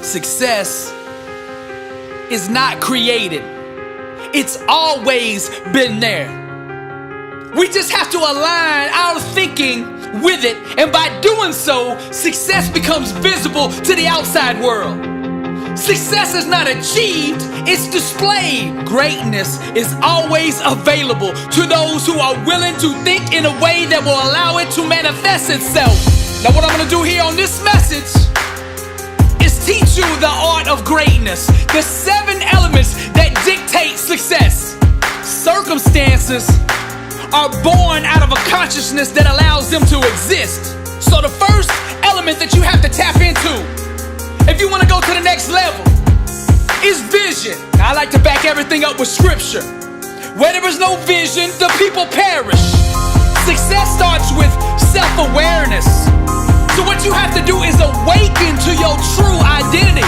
Success is not created. It's always been there. We just have to align our thinking with it, and by doing so, success becomes visible to the outside world. Success is not achieved, it's displayed. Greatness is always available to those who are willing to think in a way that will allow it to manifest itself. Now, what I'm gonna do here on this message is teach you the art of greatness, the 7 elements that dictate success. Circumstances are born out of a consciousness that allows them to exist. So the first element that you have to tap into, if you want to go to the next level, is vision. Now, I like to back everything up with scripture. Where there is no vision, the people perish. Success starts with self-awareness. So what you have to do is awaken to your true identity.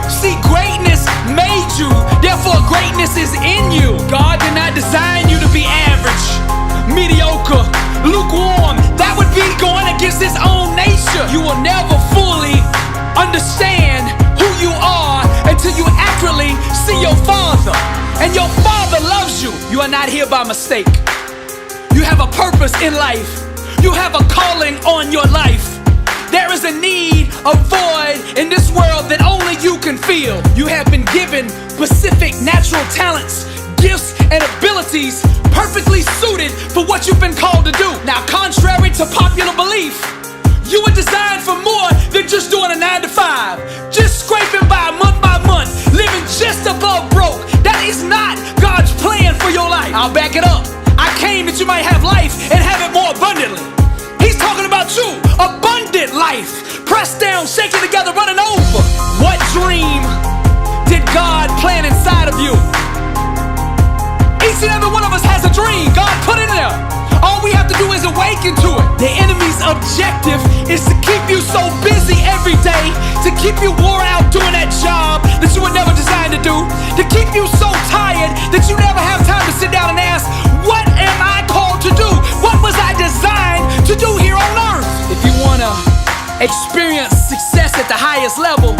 See, greatness made you, therefore greatness is in you. God did not design you to be average, mediocre, lukewarm. That would be going against his own nature. You will never fully understand who you are until you accurately see your Father. And your Father loves you. You are not here by mistake. You have a purpose in life. You have a calling on your life. There is a need, a void in this world that only you can feel. You have been given specific natural talents, gifts, and abilities perfectly suited for what you've been called to do. Now, contrary to popular belief, you were designed for more than just doing a 9 to 5, just scraping by month, living just above broke. That is not God's plan for your life. I'll back it up. I came that you might have life and have it more abundantly. He's talking about you, abundant life, pressed down, shaken together, running over. What dream did God plant inside of you? Each and every one of us has a dream God put in there. All we have to do is awaken to it. The enemy's objective is to keep you so busy every day, to keep you wore out doing that job that you were never designed to do, to keep you so tired that you never have time to sit down and ask, what am I called to do? What was I designed to do here on earth? If you want to experience success at the highest level,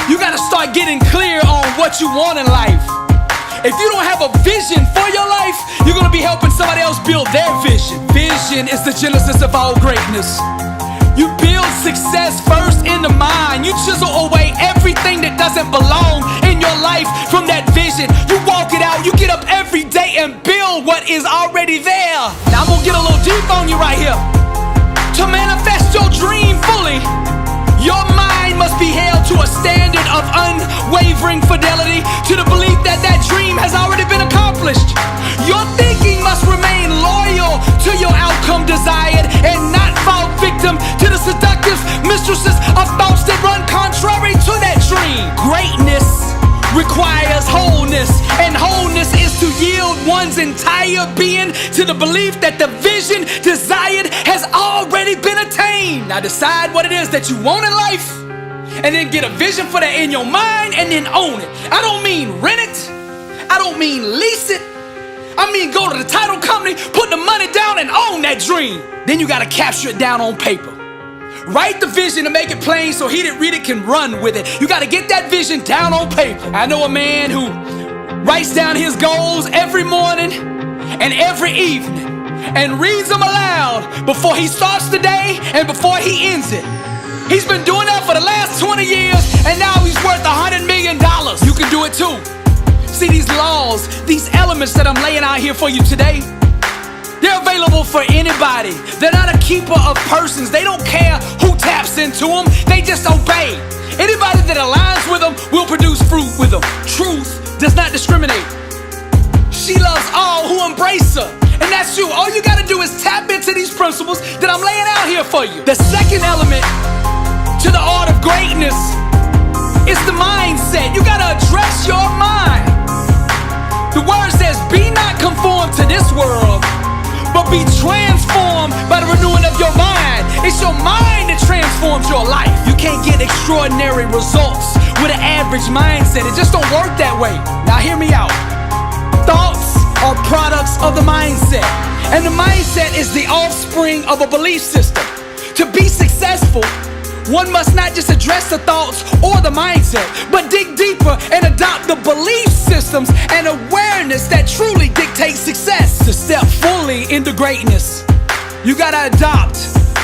you got to start getting clear on what you want in life. If you don't have a vision for your life, you're going to be helping somebody else build their vision. Vision is the genesis of all greatness. You build success first in the mind. You chisel away everything that doesn't belong in your life from that vision. You walk it out. You get up every day and build what is already there. Now, I'm going to get a little deep on you right here. To manifest your dream fully, your mind must be held to a standard of unwavering fidelity to the belief that that dream has already been accomplished. Your thinking must remain loyal to your outcome desired and not fall victim to the seductive mistresses of thoughts that run contrary to that dream. Greatness requires wholeness, and wholeness is to yield one's entire being to the belief that the vision desired has already been attained. Now decide what it is that you want in life, and then get a vision for that in your mind, and then own it. I don't mean rent it, I don't mean lease it, I mean go to the title company, put the money down, and own that dream. Then you gotta capture it down on paper. Write the vision to make it plain so he that read it can run with it. You gotta get that vision down on paper. I know a man who writes down his goals every morning and every evening and reads them aloud before he starts the day and before he ends it. He's been doing that for the last 20 years and now he's worth $100 million. You can do it too. See, these laws, these elements that I'm laying out here for you today, they're available for anybody. They're not a keeper of persons. They don't care who taps into them. They just obey. Anybody that aligns with them will produce fruit with them. Truth does not discriminate. She loves all who embrace her. And that's you. All you got to do is tap into these principles that I'm laying out here for you. The second element to the art of greatness is the mindset. You got to address your mind. The word says, be not conformed to this world, but be transformed by the renewing of your mind. It's your mind that transforms your life. You can't get extraordinary results with an average mindset. It just don't work that way. Now hear me out. Thoughts are products of the mindset, and the mindset is the offspring of a belief system. To be successful, one must not just address the thoughts or the mindset, but dig deeper and adopt the belief systems and awareness that truly dictate success. To step fully into greatness, you gotta adopt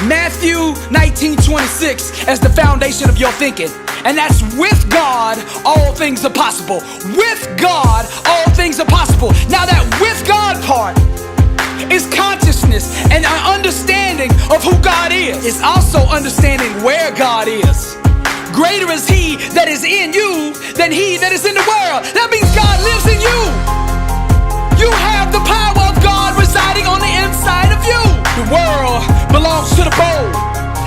Matthew 19:26 as the foundation of your thinking. And that's with God, all things are possible. With God, all things are possible. Now that with God part is consciousness and an understanding of who God is. It's also understanding where God is. Greater is He that is in you than he that is in the world. That means God lives in you. You have the power of God residing on the inside of you. The world belongs to the bold.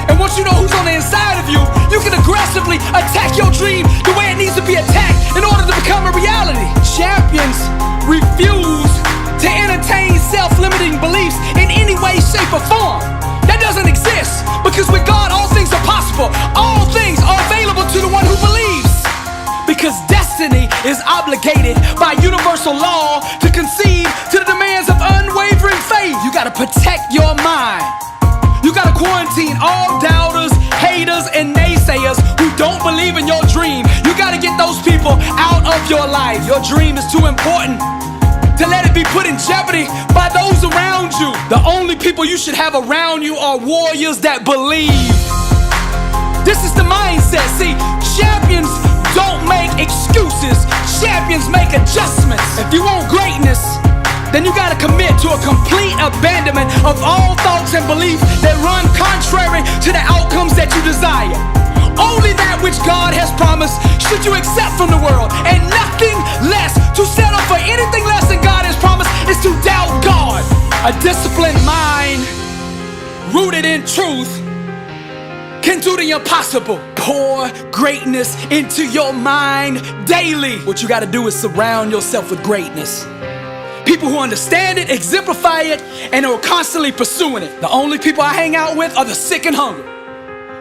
And once you know who's on the inside of you, you can aggressively attack your dream the way it needs to be attacked in order to become a reality. Champions refuse to entertain self-limiting beliefs in any way, shape, or form. That doesn't exist, because with God all things are possible. All things are available to the one who believes. Because destiny is obligated by universal law to concede to the demands of unwavering faith. You gotta protect your mind. You gotta quarantine all doubters, haters, and naysayers who don't believe in your dream. You gotta get those people out of your life. Your dream is too important to let it be put in jeopardy by those around you. The only people you should have around you are warriors that believe. This is the mindset. See, champions don't make excuses. Champions make adjustments. If you want greatness, then you gotta commit to a complete abandonment of all thoughts and beliefs that run contrary to the outcomes that you desire. Only that which God has promised should you accept from the world, and nothing less. To settle for anything less than God has promised is to doubt God. A disciplined mind rooted in truth can do the impossible. Pour greatness into your mind daily. What you gotta do is surround yourself with greatness. People who understand it, exemplify it, and are constantly pursuing it. The only people I hang out with are the sick and hungry.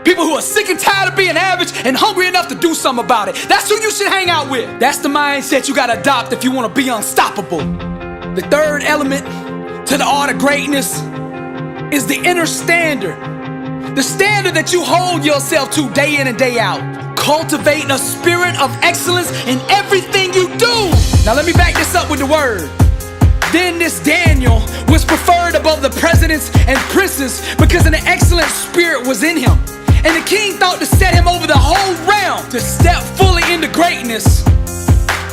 People who are sick and tired of being average and hungry enough to do something about it. That's who you should hang out with. That's the mindset you gotta adopt if you wanna be unstoppable. The third element to the art of greatness is the inner standard. The standard that you hold yourself to day in and day out. Cultivate a spirit of excellence in everything you do. Now let me back this up with the word. Then this Daniel was preferred above the presidents and princes because an excellent spirit was in him. And the king thought to set him over the whole realm. To step fully into greatness,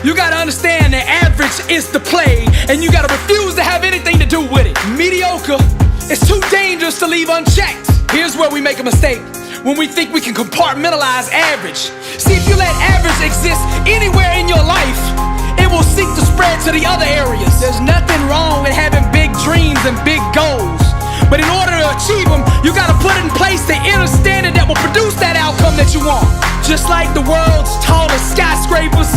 you gotta understand that average is the play, and you gotta refuse to have anything to do with it. Mediocre is too dangerous to leave unchecked. Here's where we make a mistake. When we think we can compartmentalize average. See, if you let average exist anywhere in your life, it will seek to spread to the other areas. There's nothing wrong with having big dreams and big goals, but in order to achieve them, you gotta put in place the inner standard that will produce that outcome that you want. Just like the world's tallest skyscrapers,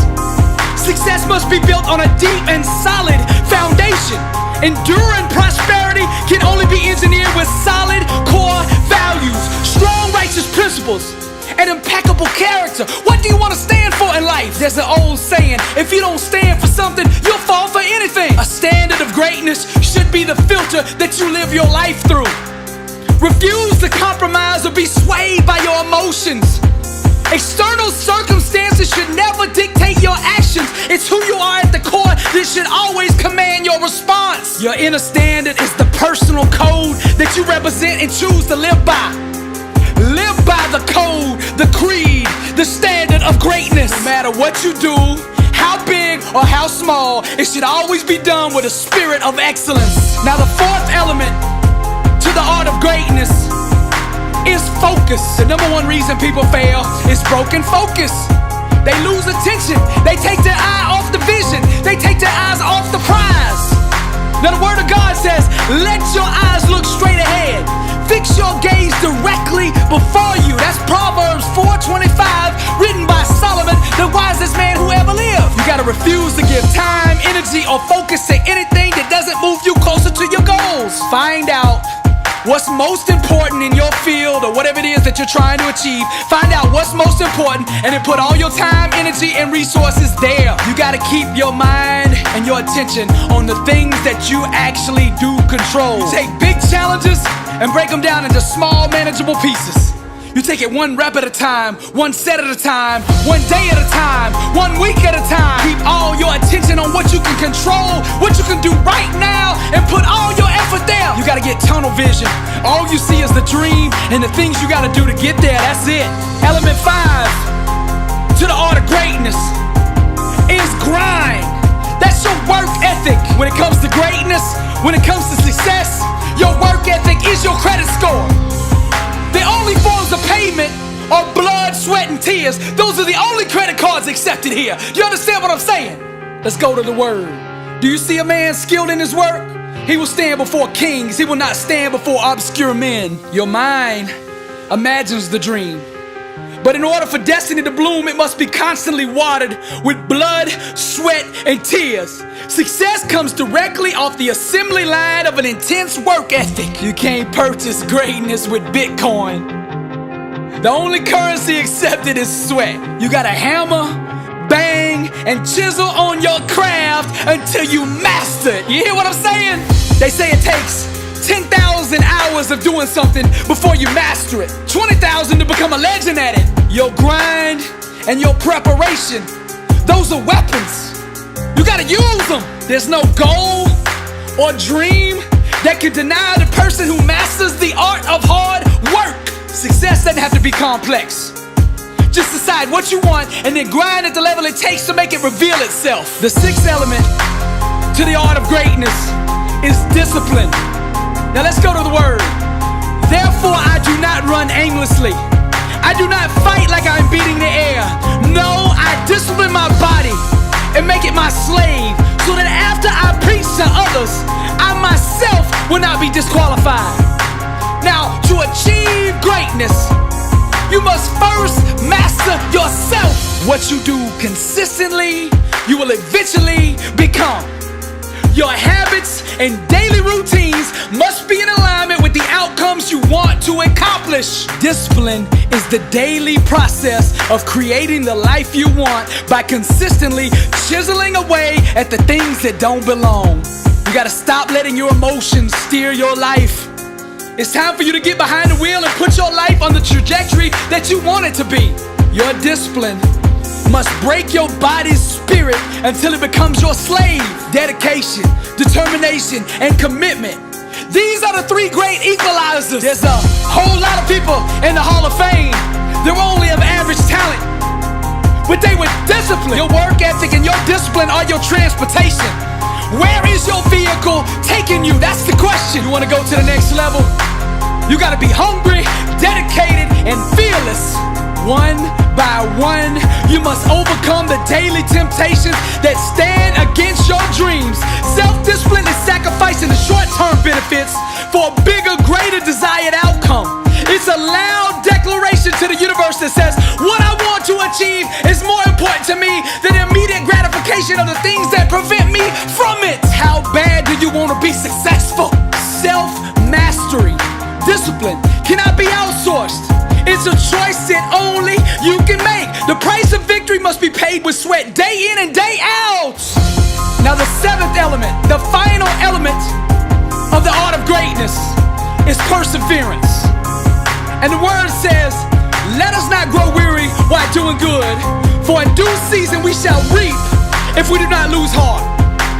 success must be built on a deep and solid foundation. Enduring prosperity can only be engineered with solid core values, strong righteous principles, and impeccable character. What do you want to stand for in life? There's an old saying, if you don't stand for something, you'll fall for anything. A standard of greatness should be the filter that you live your life through. Refuse to compromise or be swayed by your emotions. External circumstances should never dictate your actions. It's who you are at the core that should always command your response. Your inner standard is the personal code that you represent and choose to live by. Live by the code, the creed, the standard of greatness. No matter what you do, how big or how small, it should always be done with a spirit of excellence. Now the fourth element to the art of greatness is focus. The number one reason people fail is broken focus. They lose attention. They take their eye off the vision. They take their eyes off the prize. Now the word of God says, let your eyes look straight ahead. Fix your gaze directly before you. That's Proverbs 4:25, written by Solomon, the wisest man who ever lived. You gotta refuse to give time, energy, or focus to anything that doesn't move you closer to your goals. Find out what's most important in your field or whatever it is that you're trying to achieve. Find out what's most important and then put all your time, energy, and resources there. You gotta keep your mind and your attention on the things that you actually do control. You take big challenges and break them down into small, manageable pieces. You take it one rep at a time, one set at a time, one day at a time, 1 week at a time. Keep all your attention on what you can control, what you can do right now, and put all your effort there. You gotta get tunnel vision. All you see is the dream and the things you gotta do to get there. That's it. Element 5 to the art of greatness is grind. That's your work ethic. When it comes to greatness, when it comes to success, your work ethic is your credit score. The only forms of payment are blood, sweat, and tears. Those are the only credit cards accepted here. You understand what I'm saying? Let's go to the word. Do you see a man skilled in his work? He will stand before kings. He will not stand before obscure men. Your mind imagines the dream. But in order for destiny to bloom, it must be constantly watered with blood, sweat, and tears. Success comes directly off the assembly line of an intense work ethic. You can't purchase greatness with Bitcoin. The only currency accepted is sweat. You gotta hammer, bang, and chisel on your craft until you master it. You hear what I'm saying? They say it takes 10,000 hours of doing something before you master it. 20,000 to become a legend at it. Your grind and your preparation, those are weapons. You gotta use them. There's no goal or dream that can deny the person who masters the art of hard work. Success doesn't have to be complex. Just decide what you want and then grind at the level it takes to make it reveal itself. The 6th element to the art of greatness is discipline. Now let's go to the word. Therefore I do not run aimlessly. I do not fight like I'm beating the air. No, I discipline my body and make it my slave, so that after I preach to others, I myself will not be disqualified. Now, to achieve greatness, you must first master yourself. What you do consistently, you will eventually become. Your habits and daily routines must be in alignment with the outcomes you want to accomplish. Discipline is the daily process of creating the life you want by consistently chiseling away at the things that don't belong. You gotta stop letting your emotions steer your life. It's time for you to get behind the wheel and put your life on the trajectory that you want it to be. Your discipline must break your body's spirit until it becomes your slave. Dedication, determination, and commitment. These are the 3 great equalizers. There's a whole lot of people in the Hall of Fame. They're only of average talent, but they were disciplined. Your work ethic and your discipline are your transportation. Where is your vehicle taking you? That's the question. You want to go to the next level? You got to be hungry, dedicated, and fearless. One by one, you must overcome the daily temptations that stand against your dreams. Self-discipline is sacrificing the short-term benefits for a bigger, greater desired outcome. It's a loud declaration to the universe that says, what I want to achieve is more important to me than the immediate gratification of the things that prevent me from it. How bad do you want to be successful? Self-mastery, discipline cannot be outsourced. It's a choice that only you can make. The price of victory must be paid with sweat day in and day out. Now the 7th element, the final element of the art of greatness is perseverance. And the word says, let us not grow weary while doing good, for in due season we shall reap if we do not lose heart.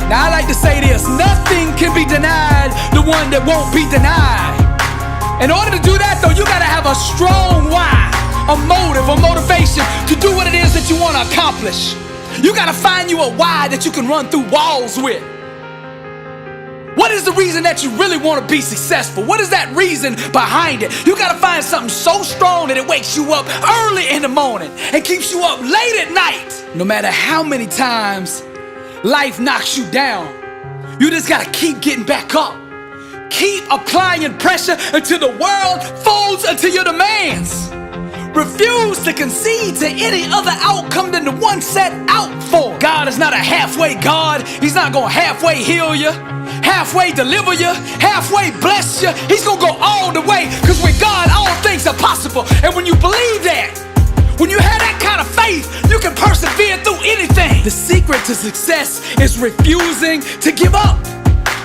Now I like to say this, nothing can be denied the one that won't be denied. In order to do that though, you gotta have a strong why, a motive, a motivation to do what it is that you want to accomplish. You gotta find you a why that you can run through walls with. What is the reason that you really want to be successful? What is that reason behind it? You gotta find something so strong that it wakes you up early in the morning and keeps you up late at night. No matter how many times life knocks you down, you just gotta keep getting back up. Keep applying pressure until the world folds unto your demands. Refuse to concede to any other outcome than the one set out for. God is not a halfway God. He's not gonna halfway heal you, halfway deliver you, halfway bless you. He's gonna go all the way, because with God all things are possible. And when you believe that, when you have that kind of faith, you can persevere through anything. The secret to success is refusing to give up.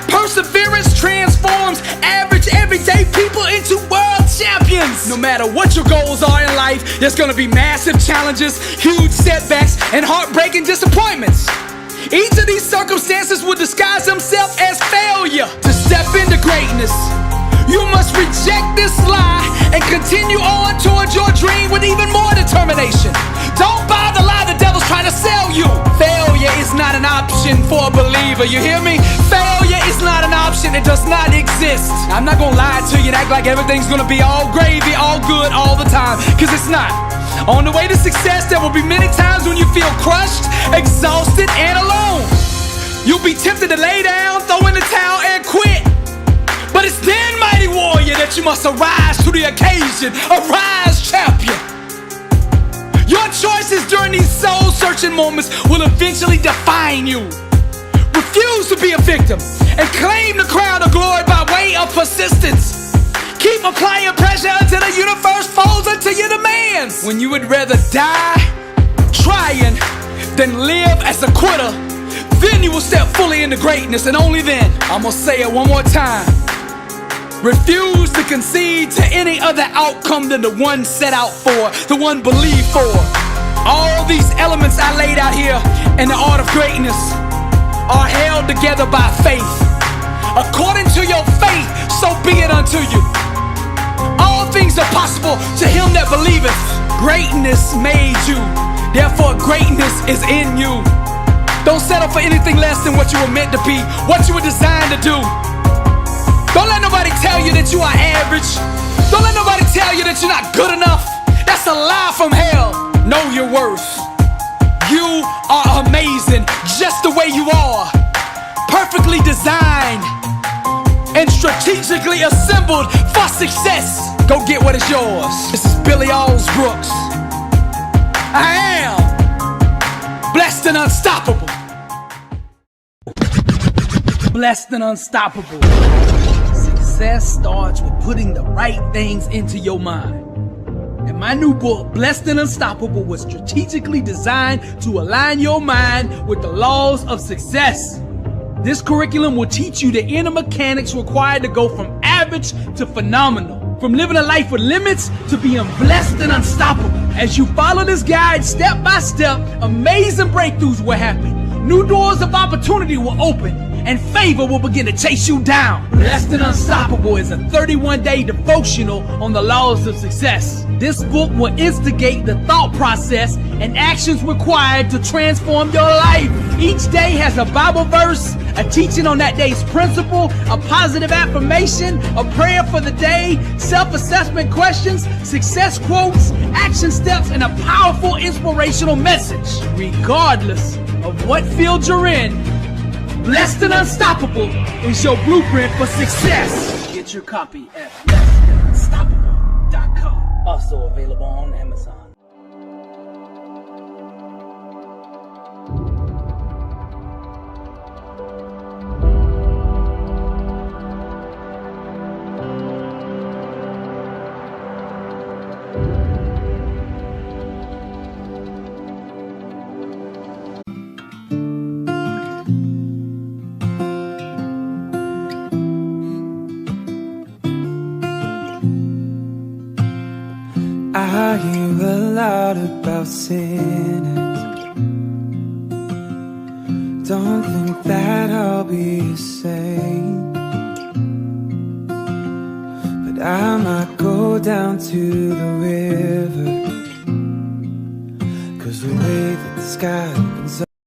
Perseverance transforms average, everyday people into world champions. millions. No matter what your goals are in life, there's gonna be massive challenges, huge setbacks, and heartbreaking disappointments. Each of these circumstances will disguise themselves as failure. To step into greatness, you must reject this lie and continue on towards your dream with even more determination. Don't buy the lie the devil's trying to sell you. Failure is not an option for a believer, you hear me? Failure is not an option, it does not exist. I'm not gonna lie to you and act like everything's gonna be all gravy, all good, all the time, cause it's not. On the way to success, there will be many times when you feel crushed, exhausted, and alone. You'll be tempted to lay down, throw in the towel, and quit. But it's then, mighty warrior, that you must arise to the occasion. Arise, champion. Your choices during these soul-searching moments will eventually define you. Refuse to be a victim and claim the crown of glory by way of persistence. Keep applying pressure until the universe folds into your demands. When you would rather die trying than live as a quitter, then you will step fully into greatness, and only then. I'm gonna say it one more time. Refuse to concede to any other outcome than the one set out for, the one believed for. All these elements I laid out here in the art of greatness are held together by faith. According to your faith, so be it unto you. All things are possible to him that believeth. Greatness made you, therefore greatness is in you. Don't settle for anything less than what you were meant to be, what you were designed to do. Don't let nobody tell you that you are average. Don't let nobody tell you that you're not good enough. That's a lie from hell. Know your worth. You are amazing just the way you are. Perfectly designed and strategically assembled for success. Go get what is yours. This is Billy Allsbrooks. I am blessed and unstoppable. Blessed and unstoppable. Success starts with putting the right things into your mind. And my new book, Blessed and Unstoppable, was strategically designed to align your mind with the laws of success. This curriculum will teach you the inner mechanics required to go from average to phenomenal. From living a life with limits to being blessed and unstoppable. As you follow this guide step by step, amazing breakthroughs will happen. New doors of opportunity will open, and favor will begin to chase you down. Blessed and Unstoppable is a 31-day devotional on the laws of success. This book will instigate the thought process and actions required to transform your life. Each day has a Bible verse, a teaching on that day's principle, a positive affirmation, a prayer for the day, self-assessment questions, success quotes, action steps, and a powerful inspirational message. Regardless of what field you're in, Blessed and Unstoppable is your blueprint for success. Get your copy at blessedandunstoppable.com. Also available on Amazon. I hear a lot about sinners. Don't think that I'll be the same, but I might go down to the river, 'cause the way that the sky